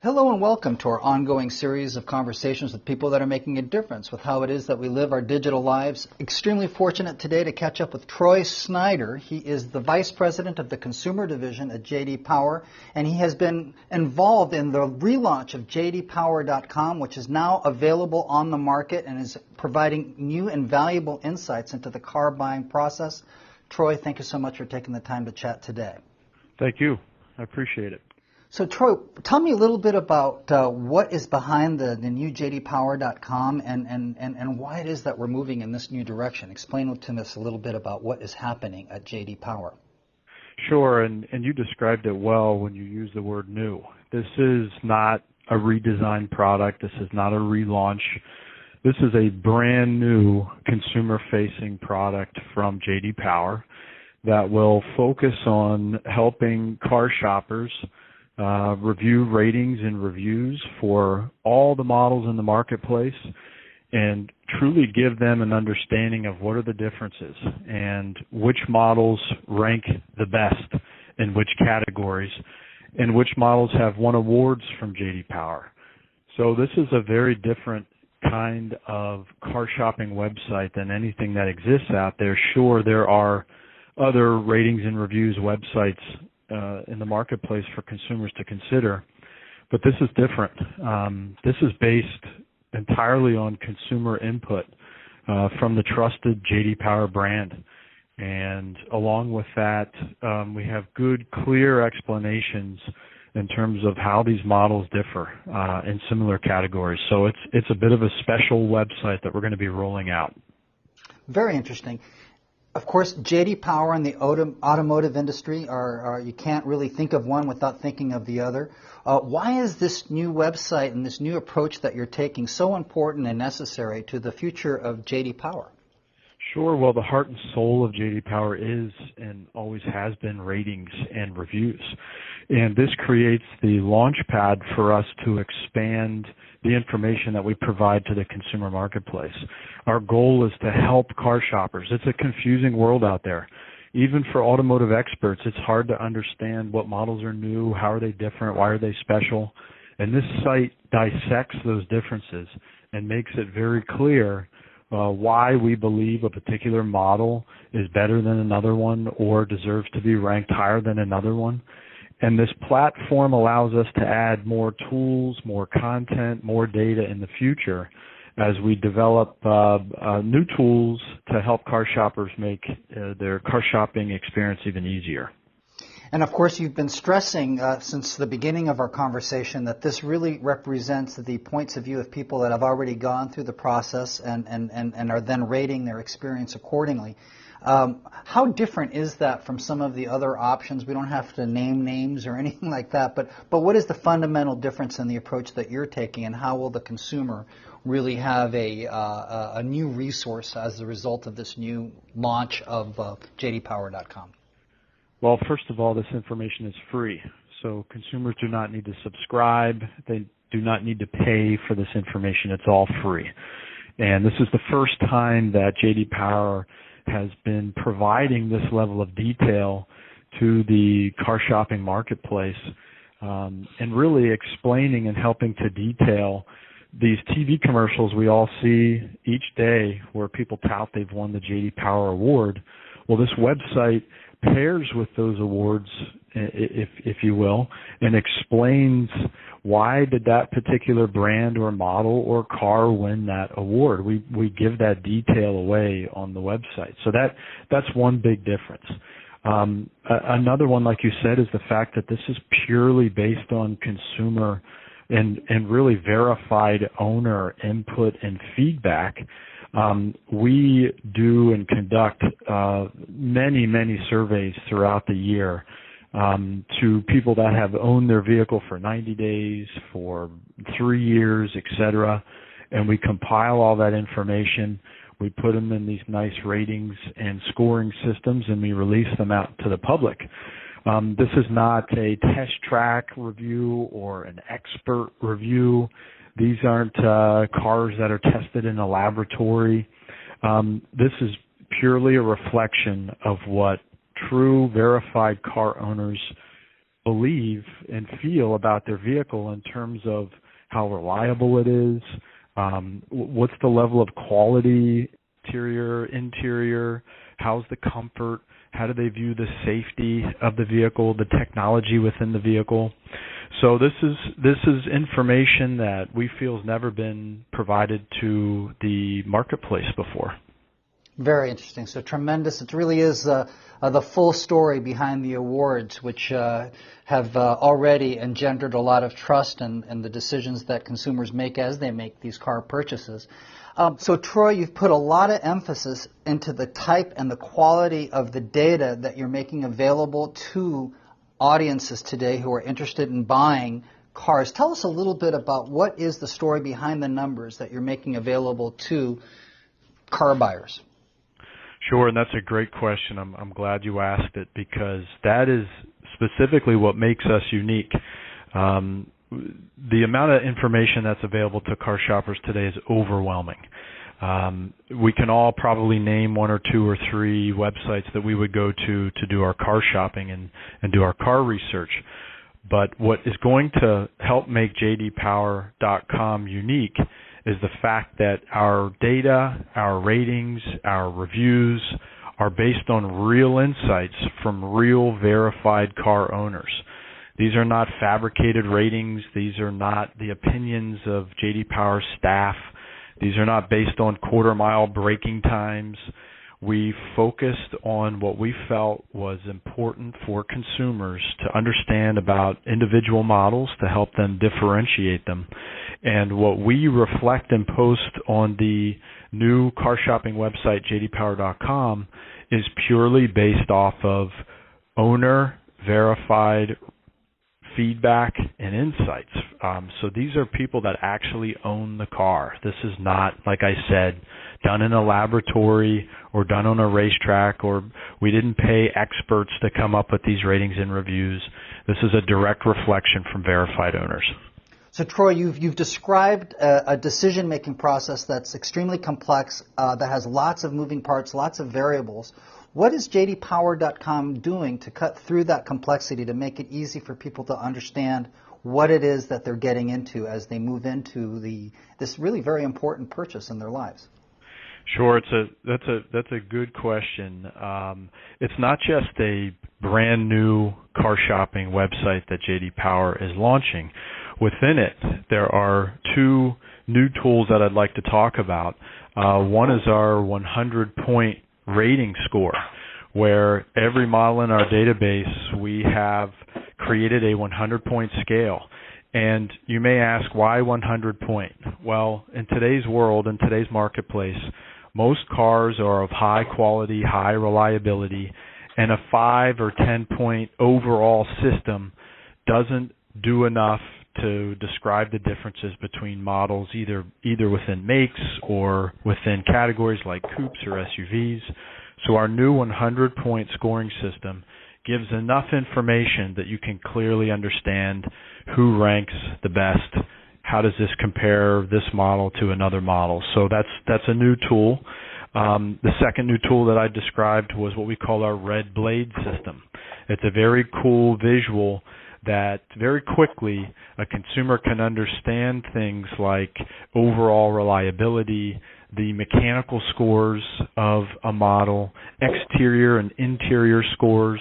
Hello and welcome to our ongoing series of conversations with people that are making a difference with how it is that we live our digital lives. Extremely fortunate today to catch up with Troy Snyder. He is the Vice President of the Consumer Division at J.D. Power, and he has been involved in the relaunch of jdpower.com, which is now available on the market and is providing new and valuable insights into the car buying process. Troy, thank you so much for taking the time to chat today. Thank you. I appreciate it. So, Troy, tell me a little bit about what is behind the new jdpower.com and why it is that we're moving in this new direction. Explain to us a little bit about what is happening at JD Power. Sure, and you described it well when you used the word new. This is not a redesigned product. This is not a relaunch. This is a brand new consumer-facing product from JD Power that will focus on helping car shoppers review ratings and reviews for all the models in the marketplace and truly give them an understanding of what are the differences and which models rank the best in which categories and which models have won awards from JD Power. So this is a very different kind of car shopping website than anything that exists out there. Sure, there are other ratings and reviews websites in the marketplace for consumers to consider, but this is different. This is based entirely on consumer input from the trusted JD Power brand, and along with that, we have good, clear explanations in terms of how these models differ in similar categories. So it's a bit of a special website that we're going to be rolling out. Very interesting. Of course, J.D. Power and the automotive industry you can't really think of one without thinking of the other. Why is this new website and this new approach that you're taking so important and necessary to the future of J.D. Power? Sure. Well, the heart and soul of J.D. Power is and always has been ratings and reviews. And this creates the launch pad for us to expand the information that we provide to the consumer marketplace. Our goal is to help car shoppers. It's a confusing world out there. Even for automotive experts, it's hard to understand what models are new, how are they different, why are they special. And this site dissects those differences and makes it very clear why we believe a particular model is better than another one or deserves to be ranked higher than another one. And this platform allows us to add more tools, more content, more data in the future as we develop new tools to help car shoppers make their car shopping experience even easier. And of course, you've been stressing since the beginning of our conversation that this really represents the points of view of people that have already gone through the process and are then rating their experience accordingly. How different is that from some of the other options? We don't have to name names or anything like that, but what is the fundamental difference in the approach that you're taking, and how will the consumer really have a new resource as a result of this new launch of jdpower.com? Well, first of all, this information is free, so consumers do not need to subscribe. They do not need to pay for this information. It's all free. And this is the first time that JD Power has been providing this level of detail to the car shopping marketplace and really explaining and helping to detail these TV commercials we all see each day where people tout they've won the JD Power Award. Well, this website pairs with those awards, if you will, and explains why did that particular brand or model or car win that award. We give that detail away on the website. So that's one big difference. Another one, like you said, is the fact that this is purely based on consumer and really verified owner input and feedback. We do and conduct many surveys throughout the year to people that have owned their vehicle for 90 days, for 3 years, etc. And we compile all that information. We put them in these nice ratings and scoring systems, and we release them out to the public. This is not a test track review or an expert review. These aren't cars that are tested in a laboratory. This is purely a reflection of what true verified car owners believe and feel about their vehicle in terms of how reliable it is, what's the level of quality, exterior, interior, how's the comfort, how do they view the safety of the vehicle, the technology within the vehicle. So this is information that we feel has never been provided to the marketplace before. Very interesting. So tremendous. It really is the full story behind the awards, which have already engendered a lot of trust in the decisions that consumers make as they make these car purchases. So Troy, you've put a lot of emphasis into the type and the quality of the data that you're making available to audiences today who are interested in buying cars. Tell us a little bit about what is the story behind the numbers that you're making available to car buyers. Sure, and that's a great question. I'm glad you asked it, because that is specifically what makes us unique. The amount of information that's available to car shoppers today is overwhelming. We can all probably name one or two or three websites that we would go to do our car shopping and do our car research. But what is going to help make jdpower.com unique is the fact that our data, our ratings, our reviews are based on real insights from real verified car owners. These are not fabricated ratings. These are not the opinions of J.D. Power staff. These are not based on quarter-mile braking times. We focused on what we felt was important for consumers to understand about individual models to help them differentiate them. And what we reflect and post on the new car shopping website, jdpower.com, is purely based off of owner-verified feedback and insights. So these are people that actually own the car. This is not, like I said, done in a laboratory or done on a racetrack, or we didn't pay experts to come up with these ratings and reviews. This is a direct reflection from verified owners. So Troy, you've described a decision-making process that's extremely complex, that has lots of moving parts, lots of variables. What is jdpower.com doing to cut through that complexity to make it easy for people to understand what it is that they're getting into as they move into this really very important purchase in their lives? Sure, that's a good question. It's not just a brand new car shopping website that J.D. Power is launching. Within it, there are two new tools that I'd like to talk about. One is our 100-point rating score, where every model in our database we have created a 100-point scale. And you may ask, why 100-point? Well, in today's world, in today's marketplace, most cars are of high quality, high reliability, and a 5 or 10-point overall system doesn't do enough to describe the differences between models, either within makes or within categories like coupes or SUVs. So our new 100-point scoring system gives enough information that you can clearly understand who ranks the best. How does this compare this model to another model? So that's a new tool. The second new tool that I described was what we call our red blade system. It's a very cool visual that very quickly a consumer can understand things like overall reliability, the mechanical scores of a model, exterior and interior scores,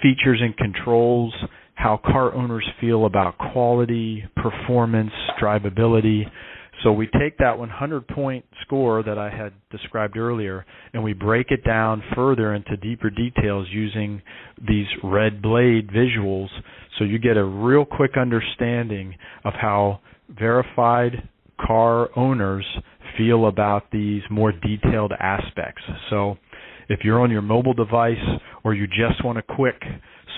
features and controls, how car owners feel about quality, performance, drivability. So we take that 100-point score that I had described earlier, and we break it down further into deeper details using these red blade visuals, so you get a real quick understanding of how verified car owners feel about these more detailed aspects. So if you're on your mobile device or you just want a quick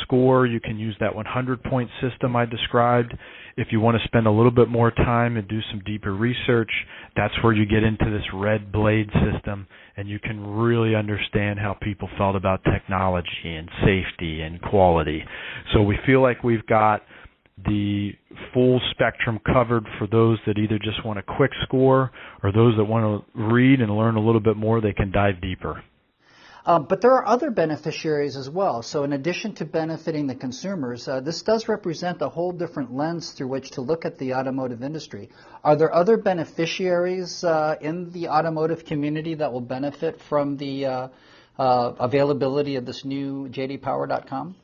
score, you can use that 100-point system I described. If you want to spend a little bit more time and do some deeper research, that's where you get into this red blade system, and you can really understand how people felt about technology and safety and quality. So we feel like we've got the full spectrum covered for those that either just want a quick score or those that want to read and learn a little bit more. They can dive deeper. But there are other beneficiaries as well. So in addition to benefiting the consumers, this does represent a whole different lens through which to look at the automotive industry. Are there other beneficiaries in the automotive community that will benefit from the availability of this new jdpower.com?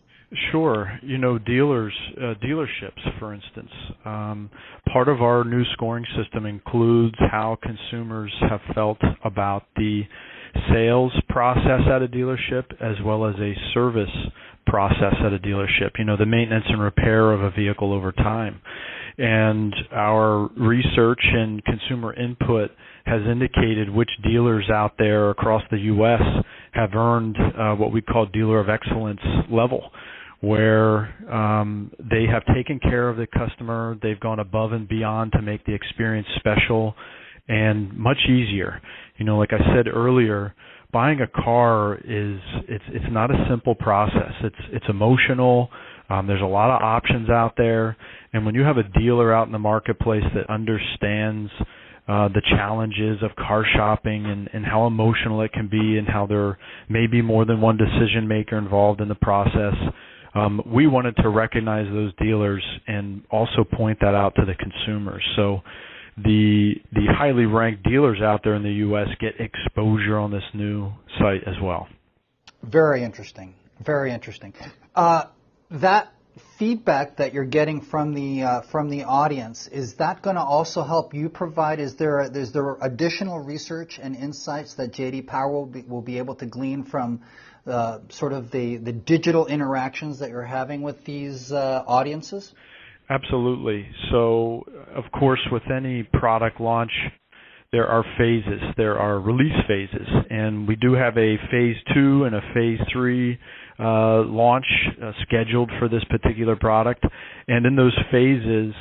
Sure. Dealerships, for instance. Part of our new scoring system includes how consumers have felt about the sales process at a dealership as well as a service process at a dealership, the maintenance and repair of a vehicle over time. And our research and consumer input has indicated which dealers out there across the U.S. have earned what we call Dealer of Excellence level, where they have taken care of the customer, they've gone above and beyond to make the experience special and much easier. Like I said earlier, buying a car it's not a simple process. It's emotional. There's a lot of options out there, and when you have a dealer out in the marketplace that understands the challenges of car shopping and how emotional it can be and how there may be more than one decision maker involved in the process, we wanted to recognize those dealers and also point that out to the consumers. So the highly ranked dealers out there in the U.S. get exposure on this new site as well. Very interesting. Very interesting. That feedback that you're getting from the audience, is that going to also help you provide? Is there additional research and insights that J.D. Power will be able to glean from sort of the digital interactions that you're having with these audiences? Absolutely. So, of course, with any product launch, there are phases. There are release phases, and we do have a phase 2 and a phase 3 launch scheduled for this particular product. And in those phases,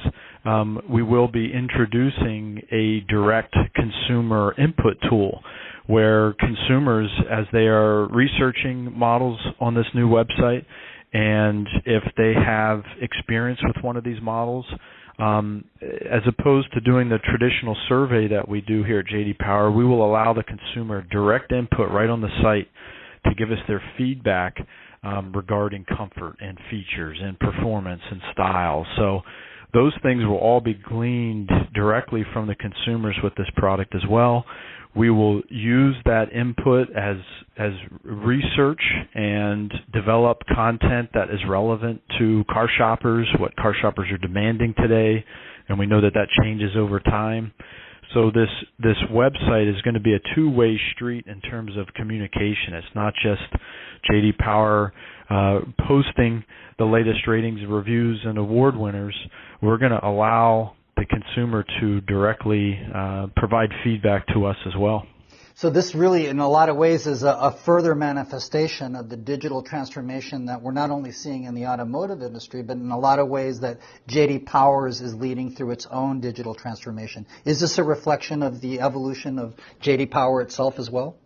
we will be introducing a direct consumer input tool where consumers, as they are researching models on this new website, and if they have experience with one of these models, as opposed to doing the traditional survey that we do here at J.D. Power, we will allow the consumer direct input right on the site to give us their feedback regarding comfort and features and performance and style. So those things will all be gleaned directly from the consumers with this product as well. We will use that input as research and develop content that is relevant to car shoppers, what car shoppers are demanding today, and we know that changes over time. So this website is going to be a two-way street in terms of communication. It's not just J.D. Power posting the latest ratings, reviews, and award winners. We're going to allow the consumer to directly provide feedback to us as well. So this really, in a lot of ways, is a further manifestation of the digital transformation that we're not only seeing in the automotive industry, but in a lot of ways that J.D. Power is leading through its own digital transformation. Is this a reflection of the evolution of J.D. Power itself as well?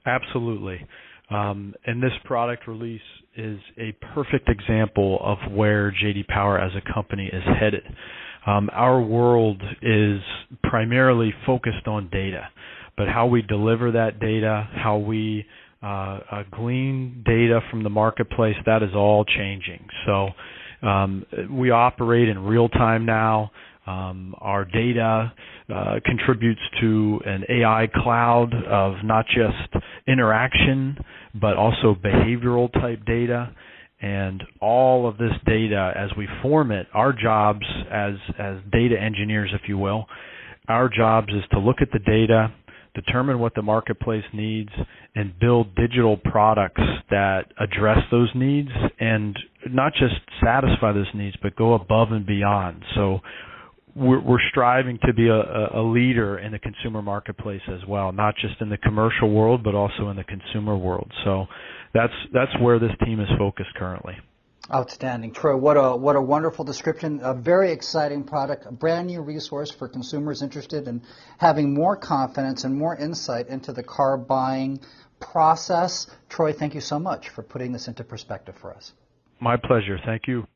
Absolutely. And this product release is a perfect example of where J.D. Power as a company is headed. Our world is primarily focused on data, but how we deliver that data, how we glean data from the marketplace, that is all changing. So we operate in real time now. Our data contributes to an AI cloud of not just interaction, but also behavioral type data. And all of this data, as we form it, our jobs as data engineers, if you will, our jobs is to look at the data, determine what the marketplace needs, and build digital products that address those needs and not just satisfy those needs, but go above and beyond. So we're striving to be a leader in the consumer marketplace as well, not just in the commercial world, but also in the consumer world. So that's where this team is focused currently. Outstanding. Troy, what a wonderful description. A very exciting product, a brand new resource for consumers interested in having more confidence and more insight into the car buying process. Troy, thank you so much for putting this into perspective for us. My pleasure. Thank you.